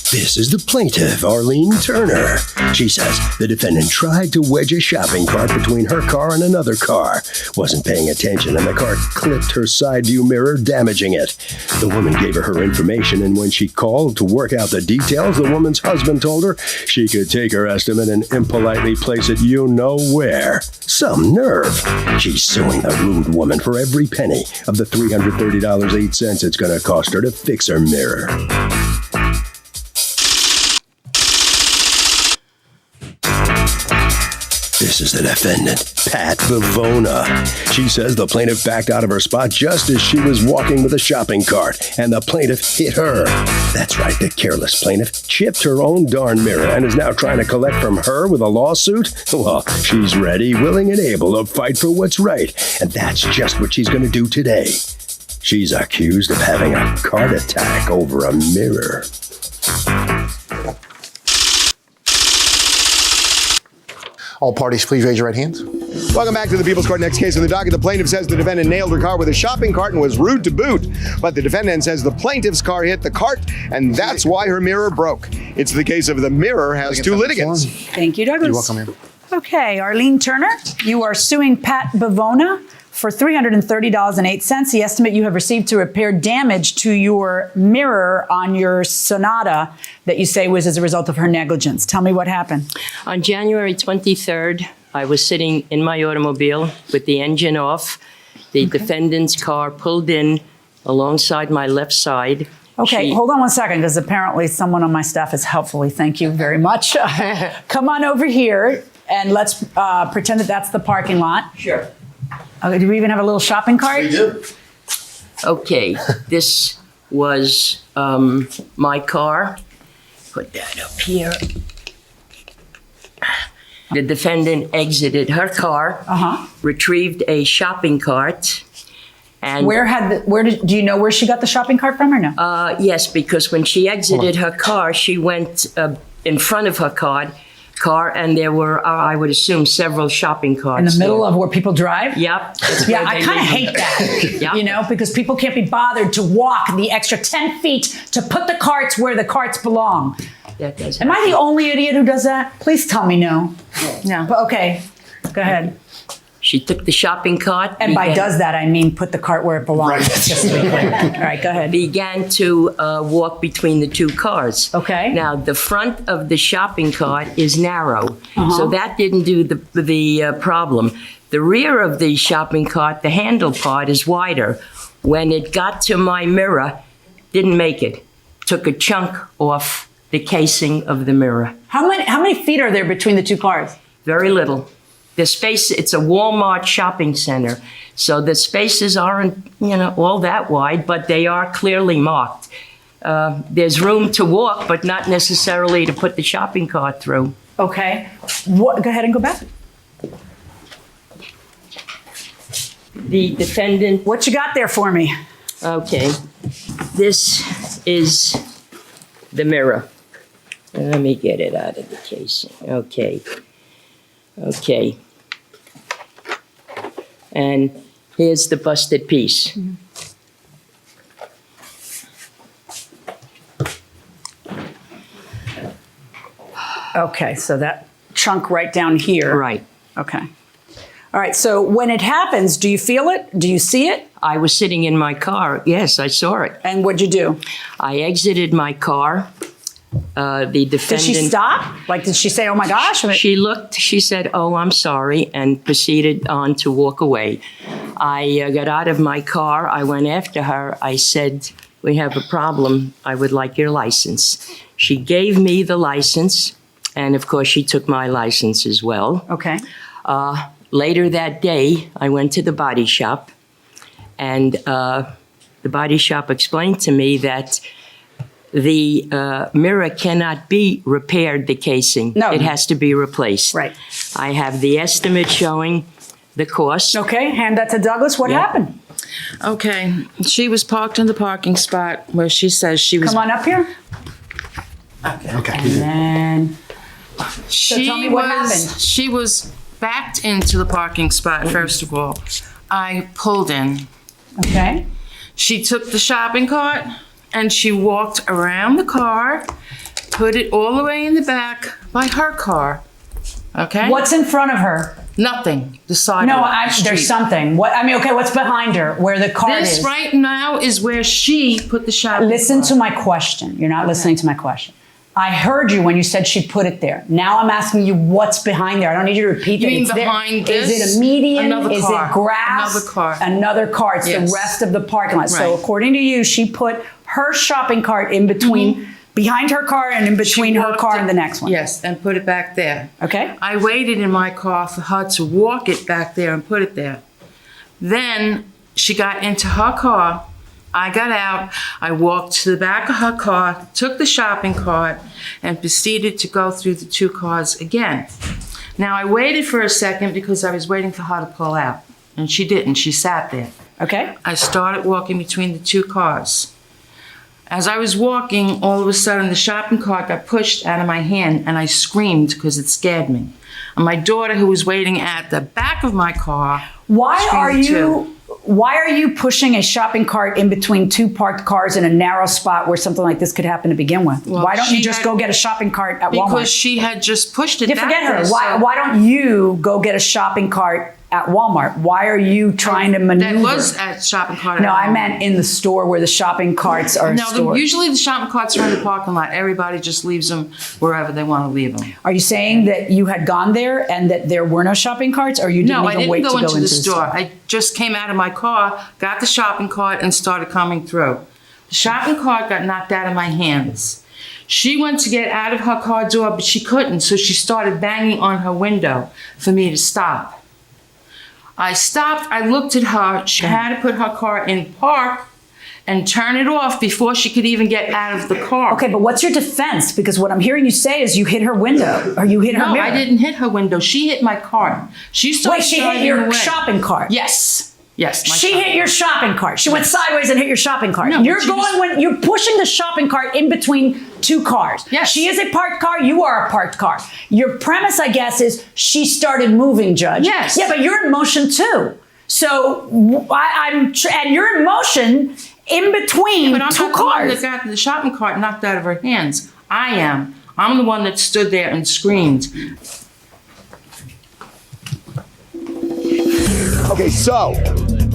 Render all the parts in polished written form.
This is the plaintiff, Arlene Turner. She says the defendant tried to wedge a shopping cart between her car and another car. Wasn't paying attention, and the cart clipped her side view mirror, damaging it. The woman gave her information, and when she called to work out the details, the woman's husband told her she could take her estimate and impolitely place it you know where. Some nerve. She's suing the rude woman for every penny of the $330.08 it's going to cost her to fix her mirror. This is the defendant, Pat Bavona. She says the plaintiff backed out of her spot just as she was walking with a shopping cart, and the plaintiff hit her. That's right, the careless plaintiff chipped her own darn mirror and is now trying to collect from her with a lawsuit? Well, she's ready, willing, and able to fight for what's right, and that's just what she's going to do today. She's accused of having a cart attack over a mirror. All parties, please raise your right hands. Welcome back to the People's Court. Next case on the docket. The plaintiff says the defendant nailed her car with a shopping cart and was rude to boot. But the defendant says the plaintiff's car hit the cart, and that's why her mirror broke. It's the case of the mirror has two litigants. Thank you, Douglas. You're welcome, ma'am. Okay, Arlene Turner, you are suing Pat Bavona for $330.08. The estimate you have received to repair damage to your mirror on your Sonata that you say was as a result of her negligence. Tell me what happened. On January 23rd, I was sitting in my automobile with the engine off. The defendant's car pulled in alongside my left side. Okay, hold on one second, because apparently someone on my staff is helpfully. Thank you very much. Come on over here, and let's pretend that that's the parking lot. Sure. Okay, do we even have a little shopping cart? We do. Okay, this was my car. Put that up here. The defendant exited her car, retrieved a shopping cart, and do you know where she got the shopping cart from or no? yes, because when she exited her car, she went in front of her car, and there were, I would assume, several shopping carts. In the middle of where people drive? Yep. Yeah, I kind of hate that, Yep. you know, because people can't be bothered to walk the extra 10 feet to put the carts where the carts belong. That does Am I the only idiot who does that? Please tell me no. No. But okay, go ahead. She took the shopping cart. And by does that, I mean put the cart where it belongs. Right. Just to be clear. All right, go ahead. Began to walk between the two cars. Okay. Now, the front of the shopping cart is narrow, so that didn't do the problem. The rear of the shopping cart, the handle part, is wider. When it got to my mirror, didn't make it. Took a chunk off the casing of the mirror. How many feet are there between the two cars? Very little. The space, it's a Walmart shopping center, so the spaces aren't, all that wide, but they are clearly marked. There's room to walk, but not necessarily to put the shopping cart through. Okay. Go ahead and go back. The defendant. What you got there for me? Okay. This is the mirror. Let me get it out of the casing. Okay. And here's the busted piece. Okay, so that chunk right down here. Right. Okay. All right, so when it happens, do you feel it? Do you see it? I was sitting in my car. Yes, I saw it. And what'd you do? I exited my car. The defendant. Did she stop? Like, did she say, oh my gosh? She looked, she said, oh, I'm sorry, and proceeded on to walk away. I got out of my car. I went after her. I said, we have a problem. I would like your license. She gave me the license, and of course, she took my license as well. Okay. Later that day, I went to the body shop, and the body shop explained to me that the mirror cannot be repaired, the casing. No. It has to be replaced. Right. I have the estimate showing the cost. Okay, hand that to Douglas. What happened? Okay, she was parked in the parking spot where she says she was. Come on up here. Okay. And then, tell me what happened. She was backed into the parking spot, first of all. I pulled in. Okay. She took the shopping cart and she walked around the car put it all the way in the back by her car. Okay? What's in front of her? Nothing. The sidewalk. No, the street. there's something. Okay, what's behind her? Where the car is? This right now is where she put the shopping Listen cart. to my question. You're not listening to my question. I heard you when you said she put it there. Now I'm asking you what's behind there. I don't need you to repeat You it. mean It's there. behind this? Is it a median? Another Is car. it grass? Another car. Another car. It's Yes. the rest of the parking lot. So Right. according to you, she put her shopping cart in between, behind her car and in between She her walked car it- and the next one. Yes, and put it back there. Okay? I waited in my car for her to walk it back there and put it there. Then she got into her car. I got out. I walked to the back of her car, took the shopping cart, and proceeded to go through the two cars again. Now, I waited for a second because I was waiting for her to pull out. And she didn't. She sat there. Okay? I started walking between the two cars. As I was walking, all of a sudden the shopping cart got pushed out of my hand and I screamed because it scared me. And my daughter, who was waiting at the back of my car, Why screamed are you pushing a shopping cart in between two parked cars in a narrow spot where something like this could happen to begin with? Well, why don't you she just had- go get a shopping cart at because Walmart? she had just pushed it You back forget her. there, Why, so- why don't you go get a shopping cart at Walmart? Why are you trying to maneuver? That was at shopping cart. No, at I Walmart. meant in the store where the shopping carts are No, stored. usually the shopping carts are in the parking lot. Everybody just leaves them wherever they want to leave them. Are you saying that you had gone there and that there were no shopping carts, or you didn't No, I even didn't wait go to into go the store. I just came out of my car, got the shopping cart, and started coming through. The shopping cart got knocked out of my hands. She went to get out of her car door, but she couldn't, so she started banging on her window for me to stop. I stopped, I looked at her, she had to put her car in park and turn it off before she could even get out of the car. Okay, but what's your defense? Because what I'm hearing you say is you hit her window, or you hit her No, mirror. I didn't hit her window. She hit my car. She started Wait, she hit driving your away. shopping cart. Yes. Yes. my She shopping hit your shopping cart. She went sideways and hit your shopping cart. No, you're but she going was- when you're pushing the shopping cart in between two cars. Yes. She is a parked car. You are a parked car. Your premise, I guess, is she started moving, Judge. Yes. Yeah, but you're in motion too. So and you're in motion in between But I'm two not the one cars. that got the shopping cart knocked out of her hands. I am. I'm the one that stood there and screamed. Okay, so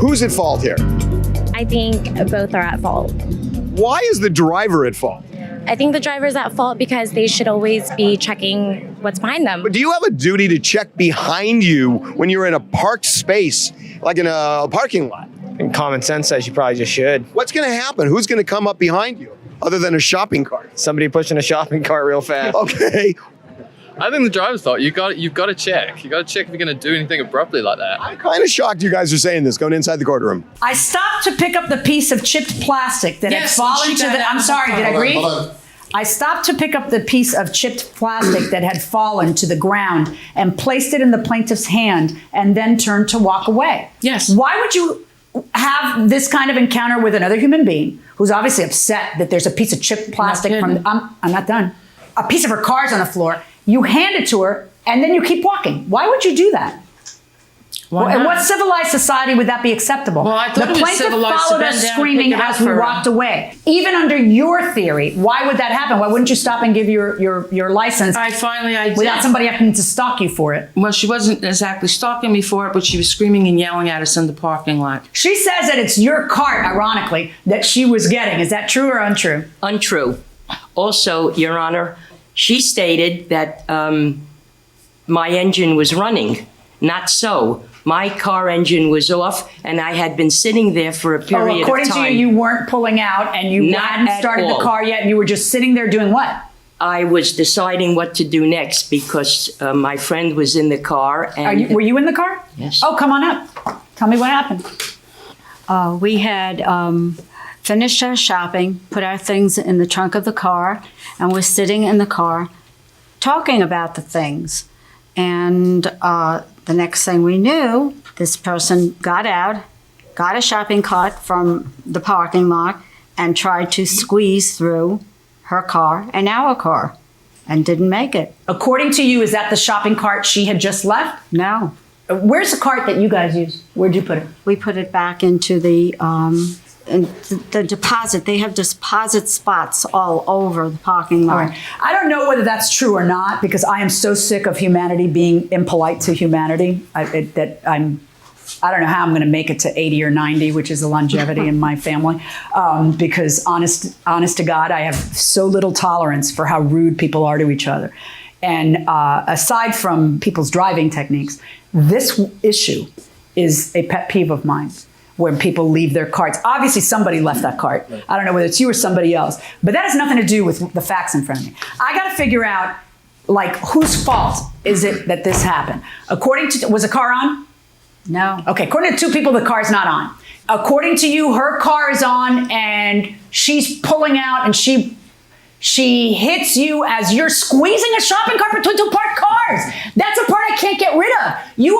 who's at fault here? I think both are at fault. Why is the driver at fault? I think the driver's at fault because they should always be checking what's behind them. But do you have a duty to check behind you when you're in a parked space, like in a parking lot? And common sense says you probably just should. What's going to happen? Who's going to come up behind you other than a shopping cart? Somebody pushing a shopping cart real fast. Okay. I think the driver's fault. You've got to check. You got to check if you're going to do anything abruptly like that. I'm kind of shocked you guys are saying this, going inside the courtroom. I stopped to pick up the piece of chipped plastic that Yes, had fallen she to got the. out I'm of the sorry, car. did I Hold on, breathe? hold on. I stopped to pick up the piece of chipped plastic that had fallen to the ground and placed it in the plaintiff's hand and then turned to walk away. Yes. Why would you have this kind of encounter with another human being who's obviously upset that there's a piece of chipped plastic from. kidding. I'm not done. A piece of her car's on the floor. You hand it to her and then you keep walking. Why would you do that? Why In not? what civilized society would that be acceptable? Well, I thought the it was plaintiff civilized to followed bend us down and screaming pick it up as we for her. walked away. Even under your theory, why would that happen? Why wouldn't you stop and give your license I did. without somebody having to stalk you for it? Well, she wasn't exactly stalking me for it, but she was screaming and yelling at us in the parking lot. She says that it's your cart, ironically, that she was getting. Is that true or untrue? Untrue. Also, Your Honor, she stated that my engine was running. Not so. My car engine was off, and I had been sitting there for a period of according time. to you, you weren't pulling out and you Not hadn't at started all. the car yet, and you were just sitting there doing what? I was deciding what to do next because my friend was in the car. And Were you in the car? Yes. Oh, come on up. Tell me what happened. We had finished our shopping, put our things in the trunk of the car, and was sitting in the car talking about the things. And the next thing we knew, this person got out, got a shopping cart from the parking lot, and tried to squeeze through her car and our car, and didn't make it. According to you, is that the shopping cart she had just left? No. Where's the cart that you guys use? Where'd you put it? We put it back into the and the deposit, they have deposit spots all over the parking lot. All right. I don't know whether that's true or not because I am so sick of humanity being impolite to humanity I don't know how I'm going to make it to 80 or 90, which is the longevity in my family, because honest to God, I have so little tolerance for how rude people are to each other. And aside from people's driving techniques, this issue is a pet peeve of mine. When people leave their carts. Obviously, somebody left that cart. I don't know whether it's you or somebody else, but that has nothing to do with the facts in front of me. I got to figure out, like, whose fault is it that this happened? According to, was the car on? No. Okay, according to two people, the car's not on. According to you, her car is on and she's pulling out and she hits you as you're squeezing a shopping cart between two parked cars. That's a part I can't get rid of. You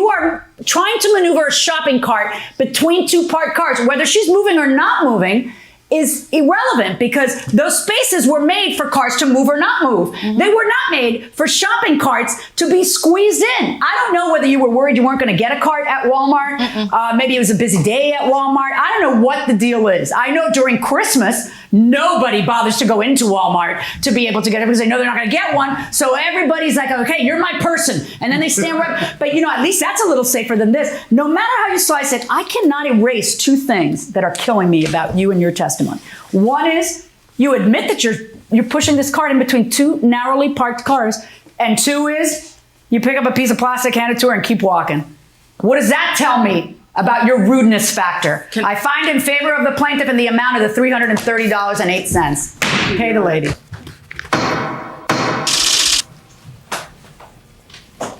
are trying to maneuver a shopping cart between two parked cars. Whether she's moving or not moving is irrelevant because those spaces were made for cars to move or not move. Mm-hmm. They were not made for shopping carts to be squeezed in. I don't know whether you were worried you weren't going to get a cart at Walmart. Maybe it was a busy day at Walmart. I don't know what the deal is. I know during Christmas, nobody bothers to go into Walmart to be able to get it because they know they're not going to get one. So everybody's like, okay, you're my person. And then they stand right. But at least that's a little safer than this. No matter how you slice it, I cannot erase two things that are killing me about you and your testimony. One is you admit that you're pushing this cart in between two narrowly parked cars. And two is you pick up a piece of plastic, hand it to her, and keep walking. What does that tell me about your rudeness factor? I find in favor of the plaintiff in the amount of the $330.08. Pay the lady.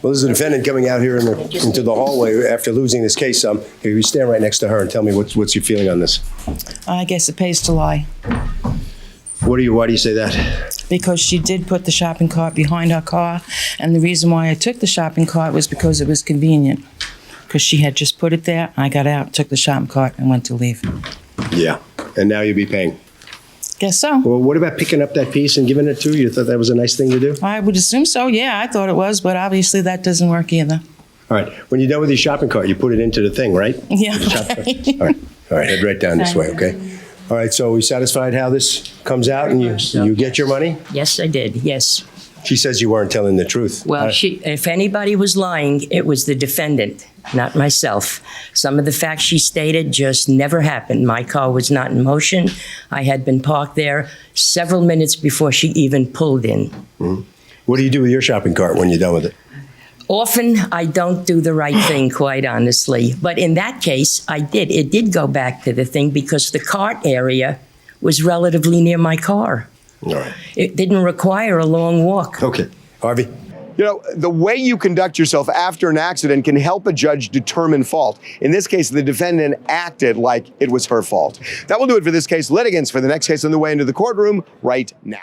Well, there's a defendant coming out here into the hallway after losing this case. Here, you stand right next to her and tell me what's your feeling on this. I guess it pays to lie. Why do you say that? Because she did put the shopping cart behind her car, and the reason why I took the shopping cart was because it was convenient. Because she had just put it there, I got out, took the shopping cart, and went to leave. Yeah, and now you'll be paying. Guess so. Well, what about picking up that piece and giving it to her? You thought that was a nice thing to do? I would assume so, yeah, I thought it was, but obviously that doesn't work either. All right, when you're done with your shopping cart, you put it into the thing, right? Yeah. All right, head right down this way, okay? All right, so are we satisfied how this comes out and you get your money? Yes, I did, yes. She says you weren't telling the truth. Well, if anybody was lying, it was the defendant, not myself. Some of the facts she stated just never happened. My car was not in motion. I had been parked there several minutes before she even pulled in. Mm-hmm. What do you do with your shopping cart when you're done with it? Often, I don't do the right thing, quite honestly. But in that case, I did. It did go back to the thing because the cart area was relatively near my car. All right. It didn't require a long walk. Okay. Harvey? The way you conduct yourself after an accident can help a judge determine fault. In this case, the defendant acted like it was her fault. That will do it for this case. Litigants for the next case on the way into the courtroom right now.